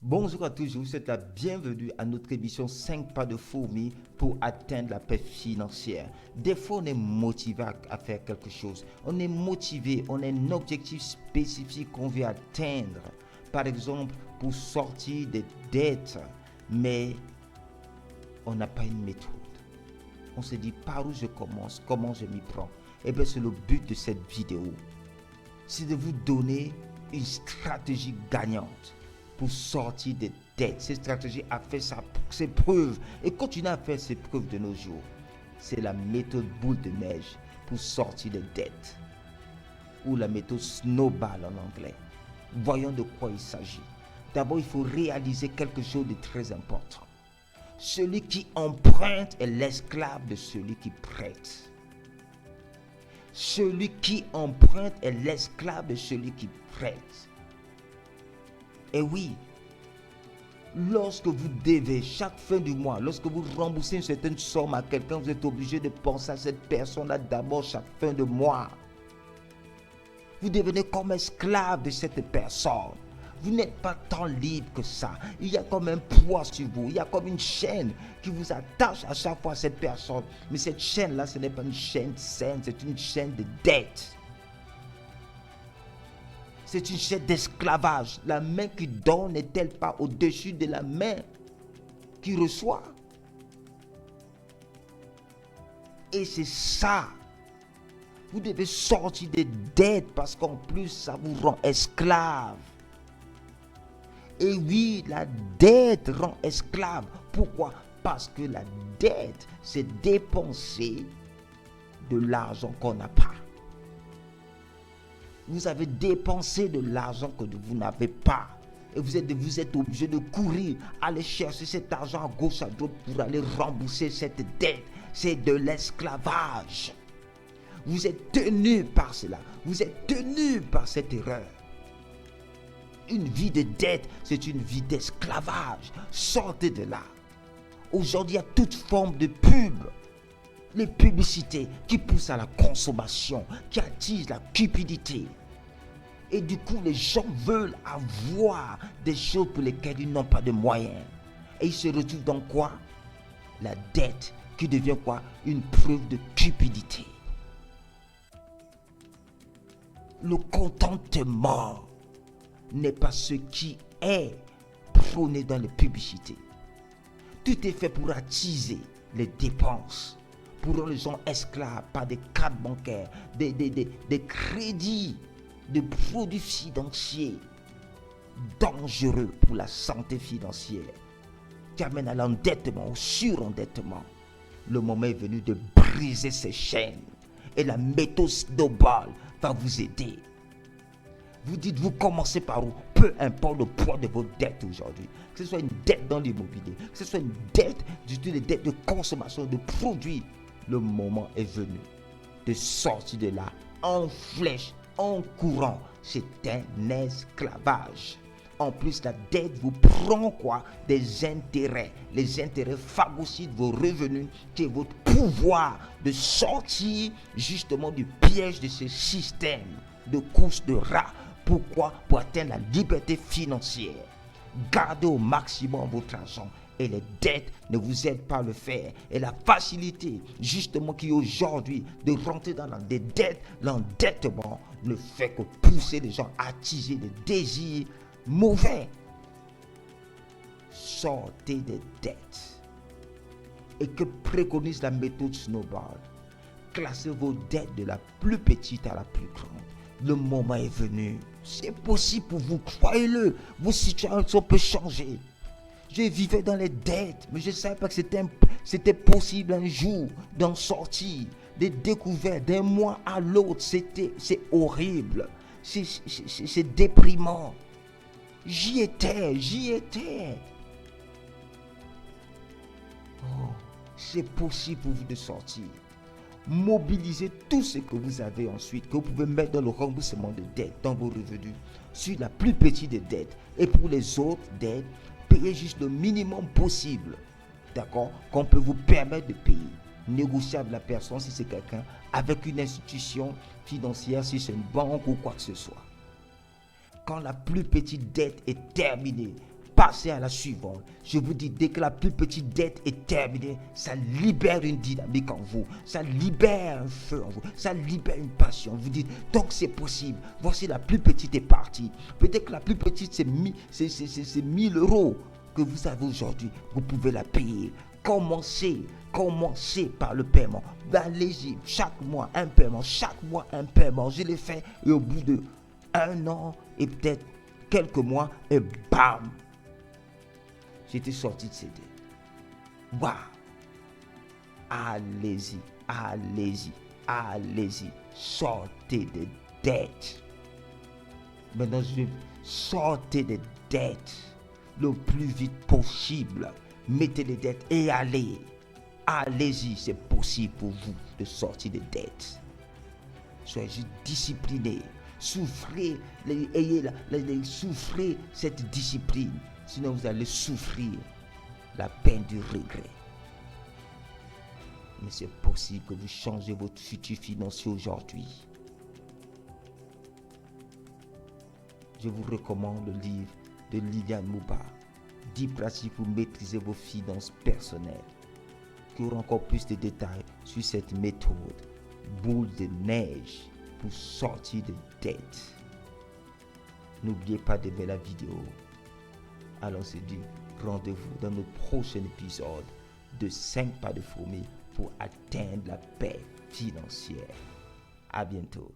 Bonjour à tous, je vous souhaite la bienvenue à notre émission 5 pas de fourmi pour atteindre la paix financière. Des fois, on est motivé à faire quelque chose. On est motivé, on a un objectif spécifique qu'on veut atteindre. Par exemple, pour sortir des dettes, mais on n'a pas une méthode. On se dit par où je commence, comment je m'y prends. Et bien, c'est le but de cette vidéo. C'est de vous donner une stratégie gagnante pour sortir des dettes. Cette stratégie a fait ses preuves et continue à faire ses preuves de nos jours. C'est la méthode boule de neige pour sortir des dettes, ou la méthode snowball en anglais. Voyons de quoi il s'agit. D'abord, il faut réaliser quelque chose de très important. Celui qui emprunte est l'esclave de celui qui prête. Celui qui emprunte est l'esclave de celui qui prête. Et oui, lorsque vous devez chaque fin du mois, lorsque vous remboursez une certaine somme à quelqu'un, vous êtes obligé de penser à cette personne-là d'abord chaque fin de mois. Vous devenez comme esclave de cette personne. Vous n'êtes pas tant libre que ça. Il y a comme un poids sur vous. Il y a comme une chaîne qui vous attache à chaque fois à cette personne. Mais cette chaîne-là, ce n'est pas une chaîne saine, c'est une chaîne de dette. C'est une chaîne d'esclavage. La main qui donne n'est-elle pas au-dessus de la main qui reçoit? Et c'est ça. Vous devez sortir des dettes parce qu'en plus, ça vous rend esclave. Et oui, la dette rend esclave. Pourquoi? Parce que la dette, c'est dépenser de l'argent qu'on n'a pas. Vous avez dépensé de l'argent que vous n'avez pas. Et vous êtes obligé de courir, aller chercher cet argent à gauche, à droite pour aller rembourser cette dette. C'est de l'esclavage. Vous êtes tenu par cela. Vous êtes tenu par cette erreur. Une vie de dette, c'est une vie d'esclavage. Sortez de là. Aujourd'hui, il y a toute forme de pub. Les publicités qui poussent à la consommation, qui attisent la cupidité. Et du coup, les gens veulent avoir des choses pour lesquelles ils n'ont pas de moyens. Et ils se retrouvent dans quoi? La dette qui devient quoi? Une preuve de cupidité. Le contentement n'est pas ce qui est prôné dans les publicités. Tout est fait pour attiser les dépenses, pour rendre les gens esclaves par des cartes bancaires, des crédits, des produits financiers dangereux pour la santé financière, qui amènent à l'endettement, au surendettement. Le moment est venu de briser ces chaînes et la méthode snowball va vous aider. Vous dites, vous commencez par où? Peu importe le poids de vos dettes aujourd'hui. Que ce soit une dette dans l'immobilier, que ce soit une dette, des dettes de consommation, de produits. Le moment est venu de sortir de là en flèche, en courant. C'est un esclavage. En plus, la dette vous prend quoi? Des intérêts. Les intérêts phagocytent vos revenus, qui est votre pouvoir de sortir justement du piège de ce système de course de rats. Pourquoi? Pour atteindre la liberté financière. Gardez au maximum votre argent. Et les dettes ne vous aident pas à le faire. Et la facilité, justement, qui est aujourd'hui de rentrer dans des dettes, l'endettement ne fait que pousser les gens à attiser des désirs mauvais. Sortez des dettes. Et que préconise la méthode snowball? Classez vos dettes de la plus petite à la plus grande. Le moment est venu. C'est possible pour vous, croyez-le. Vos situations peuvent changer. Je vivais dans les dettes, mais je ne savais pas que c'était possible un jour d'en sortir. Des découvertes d'un mois à l'autre, c'est horrible. C'est déprimant. J'y étais. Oh, c'est possible pour vous de sortir. Mobilisez tout ce que vous avez ensuite, que vous pouvez mettre dans le remboursement de dettes, dans vos revenus, sur la plus petite des dettes. Et pour les autres dettes, payez juste le minimum possible, d'accord, qu'on peut vous permettre de payer. Négociez avec la personne si c'est quelqu'un, avec une institution financière, si c'est une banque ou quoi que ce soit. Quand la plus petite dette est terminée, passez à la suivante. Je vous dis, dès que la plus petite dette est terminée, ça libère une dynamique en vous. Ça libère un feu en vous. Ça libère une passion. Vous dites, donc c'est possible. Voici la plus petite est partie. Peut-être que la plus petite, c'est 1000 euros que vous avez aujourd'hui. Vous pouvez la payer. Commencez par le paiement. Allez-y, chaque mois un paiement, chaque mois un paiement. Je l'ai fait et au bout de 1 an et peut-être quelques mois, et bam, j'étais sorti de ces dettes. Waouh! Allez-y, sortez des dettes. Maintenant, sortez des dettes le plus vite possible. Mettez les dettes et allez-y, c'est possible pour vous de sortir des dettes. Soyez juste disciplinés. Souffrez cette discipline. Sinon, vous allez souffrir la peine du regret. Mais c'est possible que vous changez votre futur financier aujourd'hui. Je vous recommande le livre de Liliane Mouba, 10 pratiques pour maîtriser vos finances personnelles. Qui aura encore plus de détails sur cette méthode boule de neige pour sortir de dettes. N'oubliez pas d'aimer la vidéo. Alors c'est dit, rendez-vous dans notre prochain épisode de 5 pas de fourmi pour atteindre la paix financière. À bientôt.